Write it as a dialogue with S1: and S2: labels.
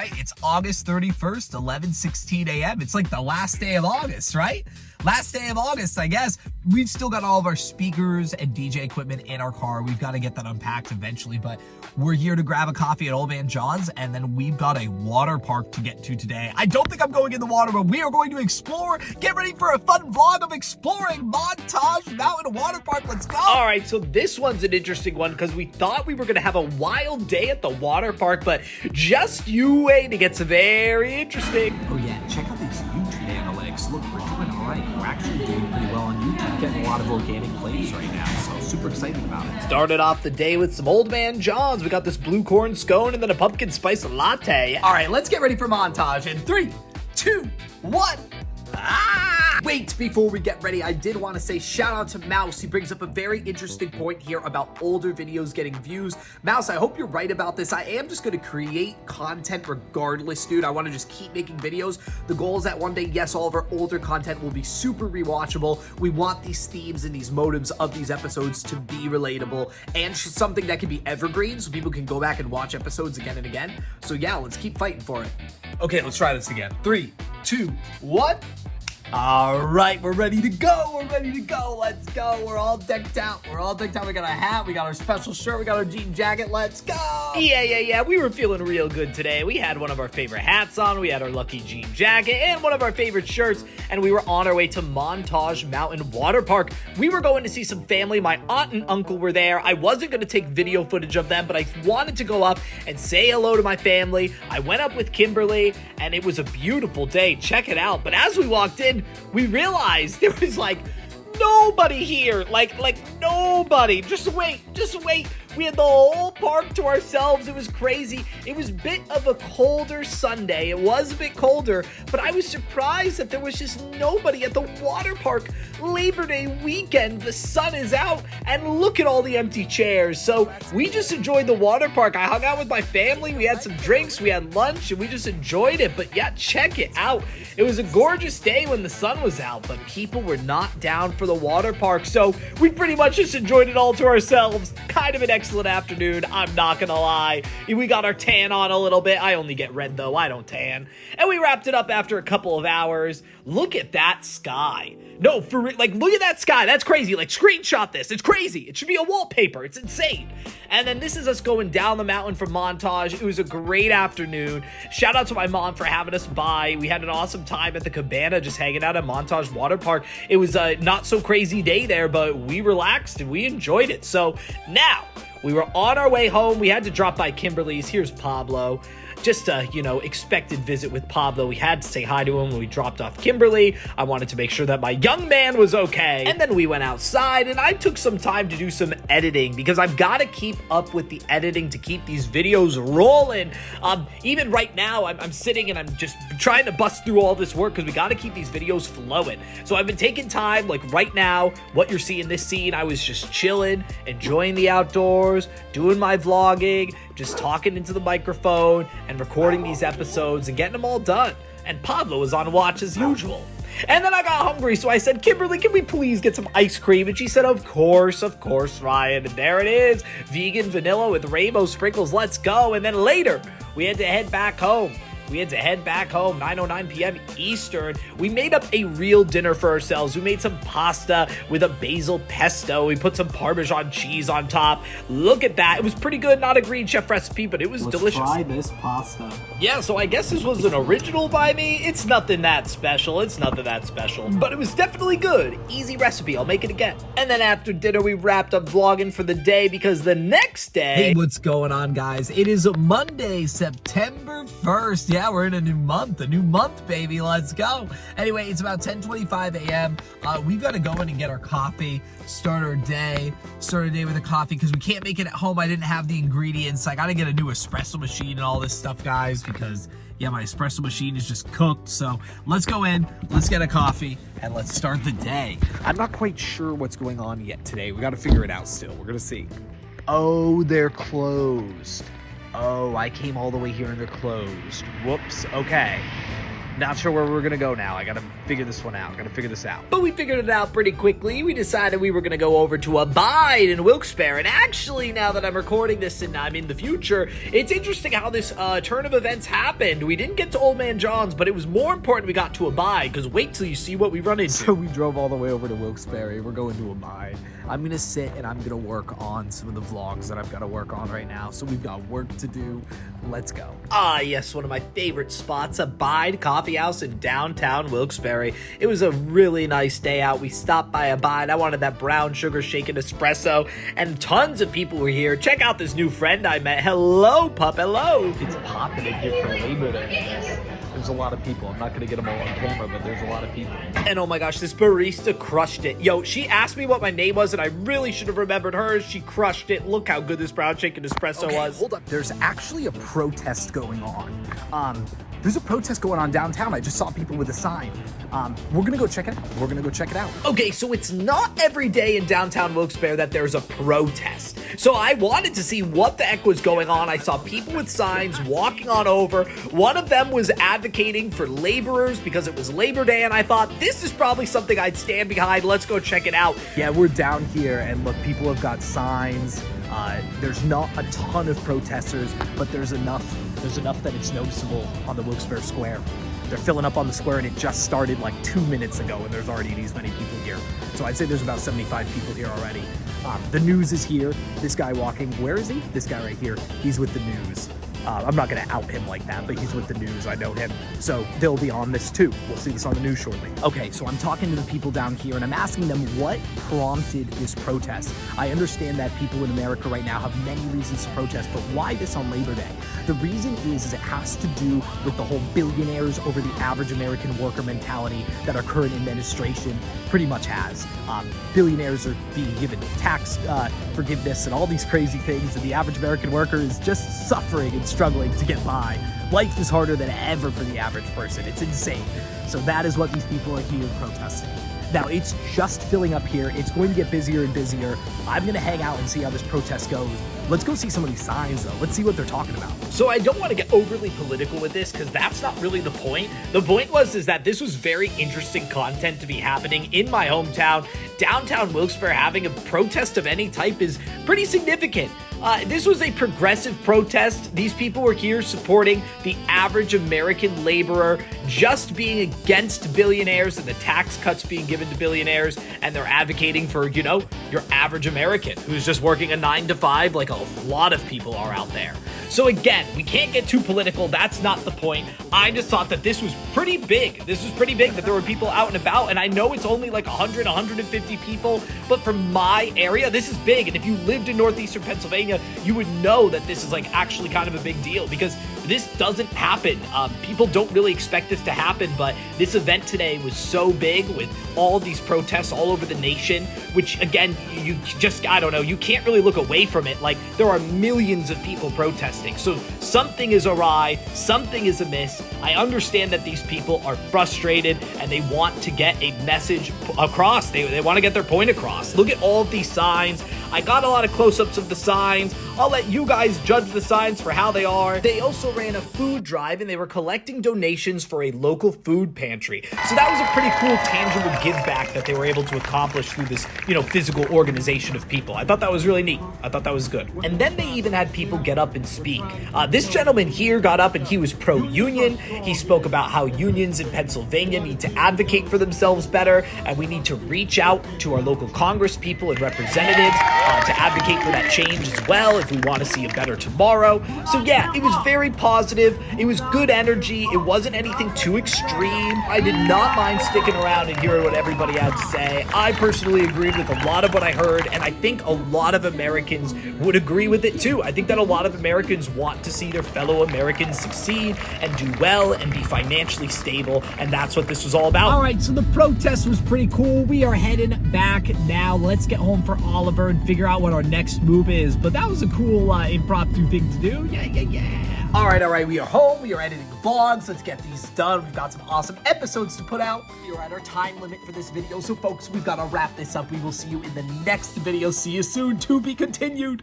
S1: right? It's August 31st, 11:16 a.m. It's like the last day of August, right? Last day of August, I guess. We've still got all of our speakers and DJ equipment in our car. We've got to get that unpacked eventually, but we're here to grab a coffee at Old Man John's, and then we've got a water park to get to today. I don't think I'm going in the water, but we are going to explore. Get ready for a fun vlog of exploring Montage Mountain Waterpark. Let's go.
S2: All right, so this one's an interesting one because we thought we were going to have a wild day at the water park, but just you wait, it gets very interesting.
S1: Oh yeah, check out these YouTube analytics. Look, we're doing all right. We're actually doing pretty well on YouTube, getting a lot of organic plays right now, so super excited about it.
S2: Started off the day with some Old Man John's. We got this blue corn scone and then a pumpkin spice latte.
S1: All right, let's get ready for Montage in 3, 2, 1. Wait, before we get ready, I did want to say shout out to Mouse. He brings up a very interesting point here about older videos getting views. Mouse, I hope you're right about this. I am just going to create content regardless, dude. I want to just keep making videos. The goal is that one day, yes, all of our older content will be super rewatchable. We want these themes and these motives of these episodes to be relatable and something that can be evergreen so people can go back and watch episodes again and again. So yeah, let's keep fighting for it. Okay, let's try this again. 3, 2, 1. All right, we're ready to go. We're ready to go. Let's go. We're all decked out. We're all decked out. We got a hat. We got our special shirt. We got our jean jacket. Let's go.
S2: Yeah. We were feeling real good today. We had one of our favorite hats on. We had our lucky jean jacket and one of our favorite shirts. And we were on our way to Montage Mountain Waterpark. We were going to see some family. My aunt and uncle were there. I wasn't going to take video footage of them, but I wanted to go up and say hello to my family. I went up with Kimberly, and it was a beautiful day. Check it out. But as we walked in, we realized there was like nobody here, like nobody. Just wait. We had the whole park to ourselves. It was crazy. It was a bit of a colder Sunday. It was a bit colder, but I was surprised that there was just nobody at the water park. Labor Day weekend, the sun is out, and look at all the empty chairs. So we just enjoyed the water park. I hung out with my family. We had some drinks, we had lunch, and we just enjoyed it. But yeah, check it out. It was a gorgeous day when the sun was out, but people were not down for the water park. So we pretty much just enjoyed it all to ourselves. Kind of an excellent afternoon, I'm not gonna lie. We got our tan on a little bit. I only get red though, I don't tan. And we wrapped it up after a couple of hours. Look at that sky. No, for real, like, look at that sky. That's crazy. Like, screenshot this. It's crazy. It should be a wallpaper. It's insane. And then this is us going down the mountain from Montage. It was a great afternoon. Shout out to my mom for having us by. We had an awesome time at the cabana, just hanging out at Montage Water Park. It was a not so crazy day there, but we relaxed and we enjoyed it. So now we were on our way home. We had to drop by Kimberly's. Here's Pablo. Just a, expected visit with Pablo. We had to say hi to him when we dropped off Kimberly. I wanted to make sure that my young man was okay. And then we went outside and I took some time to do some editing because I've got to keep up with the editing to keep these videos rolling. Even right now, I'm sitting and I'm just trying to bust through all this work because we got to keep these videos flowing. So I've been taking time, like right now, what you're seeing this scene, I was just chilling, enjoying the outdoors, doing my vlogging, just talking into the microphone and recording these episodes and getting them all done. And Pablo was on watch as usual. And then I got hungry, so I said, Kimberly, can we please get some ice cream? And she said, of course, Ryan. And there it is, vegan vanilla with rainbow sprinkles. Let's go. And then later, we had to head back home. 9:09 p.m. Eastern. We made up a real dinner for ourselves. We made some pasta with a basil pesto. We put some Parmesan cheese on top. Look at that. It was pretty good. Not a Green Chef recipe, but it was delicious.
S1: Let's try this pasta.
S2: Yeah, so I guess this was an original by me. It's nothing that special. But it was definitely good. Easy recipe. I'll make it again. And then after dinner, we wrapped up vlogging for the day because the next day...
S1: Hey, what's going on, guys? It is Monday, September 1st. Yeah, we're in a new month, baby. Let's go. Anyway, it's about 10:25 a.m. We've got to go in and get our coffee, start our day with a coffee because we can't make it at home. I didn't have the ingredients. I got to get a new espresso machine and all this stuff, guys, because yeah, my espresso machine is just cooked. So let's go in, let's get a coffee, and let's start the day. I'm not quite sure what's going on yet today. We got to figure it out still. We're gonna see. Oh, they're closed. Oh, I came all the way here and they're closed. Whoops. Okay.
S2: Not sure where we're gonna go now. I gotta figure this one out. But we figured it out pretty quickly. We decided we were gonna go over to Abide in Wilkes-Barre. And actually, now that I'm recording this and I'm in the future, it's interesting how this turn of events happened. We didn't get to Old Man John's, but it was more important we got to Abide, because wait till you see what we run into.
S1: So we drove all the way over to Wilkes-Barre. We're going to Abide. I'm gonna sit and I'm gonna work on some of the vlogs that I've got to work on right now. So we've got work to do. Let's go.
S2: Ah, yes, one of my favorite spots, Abide Coffeehouse in downtown Wilkes-Barre. It was a really nice day out. We stopped by Abide. I wanted that brown sugar shaken espresso, and tons of people were here. Check out this new friend I met. Hello, pup. Hello.
S1: It's popping in here for Labor Day. There's a lot of people. I'm not gonna get them all on camera, but there's a lot of people.
S2: And oh my gosh, this barista crushed it. Yo, she asked me what my name was, and I really should have remembered hers. She crushed it. Look how good this brown shaken espresso was.
S1: Hold up. There's actually a protest going on. There's a protest going on downtown. I just saw people with a sign. We're gonna go check it out.
S2: Okay, so it's not every day in downtown Wilkes-Barre that there's a protest. So I wanted to see what the heck was going on. I saw people with signs walking on over. One of them was advocating for laborers because it was Labor Day, and I thought this is probably something I'd stand behind. Let's go check it out.
S1: Yeah, we're down here, and look, people have got signs. There's not a ton of protesters, but there's enough that it's noticeable on the Wilkes-Barre Square. They're filling up on the square, and it just started like 2 minutes ago, and there's already these many people here. So I'd say there's about 75 people here already. The news is here. This guy walking, where is he? This guy right here. He's with the news. I'm not going to out him like that, but he's with the news. I know him. So they'll be on this too. We'll see this on the news shortly. Okay, so I'm talking to the people down here, and I'm asking them what prompted this protest. I understand that people in America right now have many reasons to protest, but why this on Labor Day? The reason is it has to do with the whole billionaires over the average American worker mentality that our current administration pretty much has. Billionaires are being given tax forgiveness and all these crazy things, and the average American worker is just suffering and struggling to get by. Life is harder than ever for the average person. It's insane. So that is what these people are here protesting. Now, it's just filling up here. It's going to get busier and busier. I'm going to hang out and see how this protest goes. Let's go see some of these signs, though. Let's see what they're talking about.
S2: So I don't want to get overly political with this, because that's not really the point. The point is that this was very interesting content to be happening in my hometown. Downtown Wilkes-Barre having a protest of any type is pretty significant. This was a progressive protest. These people were here supporting the average American laborer, just being against billionaires and the tax cuts being given to billionaires, and they're advocating for, you know, your average American who's just working a 9-to-5 like a lot of people are out there. So again, we can't get too political. That's not the point. I just thought that this was pretty big. This was pretty big that there were people out and about, and I know it's only like 100, 150 people, but for my area, this is big. And if you lived in northeastern Pennsylvania, you would know that this is like actually kind of a big deal, because this doesn't happen. People don't really expect this to happen, but this event today was so big with all these protests all over the nation, which again, you just, I don't know, you can't really look away from it. Like, there are millions of people protesting. So something is awry, something is amiss. I understand that these people are frustrated and they want to get a message across. They want to get their point across. Look at all of these signs. I got a lot of close-ups of the signs. I'll let you guys judge the signs for how they are. They also ran a food drive, and they were collecting donations for a local food pantry. So that was a pretty cool, tangible give back that they were able to accomplish through this, you know, physical organization of people. I thought that was really neat. I thought that was good. And then they even had people get up and speak. This gentleman here got up and he was pro-union. He spoke about how unions in Pennsylvania need to advocate for themselves better, and we need to reach out to our local Congress people and representatives to advocate for that change as well if we want to see a better tomorrow. So yeah, it was very positive. It was good energy. It wasn't anything too extreme. I did not mind sticking around and hearing what everybody had to say. I personally agreed with a lot of what I heard, and I think a lot of Americans would agree with it too. I think that a lot of Americans want to see their fellow Americans succeed and do well and be financially stable, and that's what this was all about.
S1: All right, so the protest was pretty cool. We are heading back now. Let's get home for Oliver and figure out what our next move is. But that was a cool impromptu thing to do. Yeah. All right. We are home. We are editing vlogs. Let's get these done. We've got some awesome episodes to put out. We are at our time limit for this video. So folks, we've got to wrap this up. We will see you in the next video. See you soon. To be continued.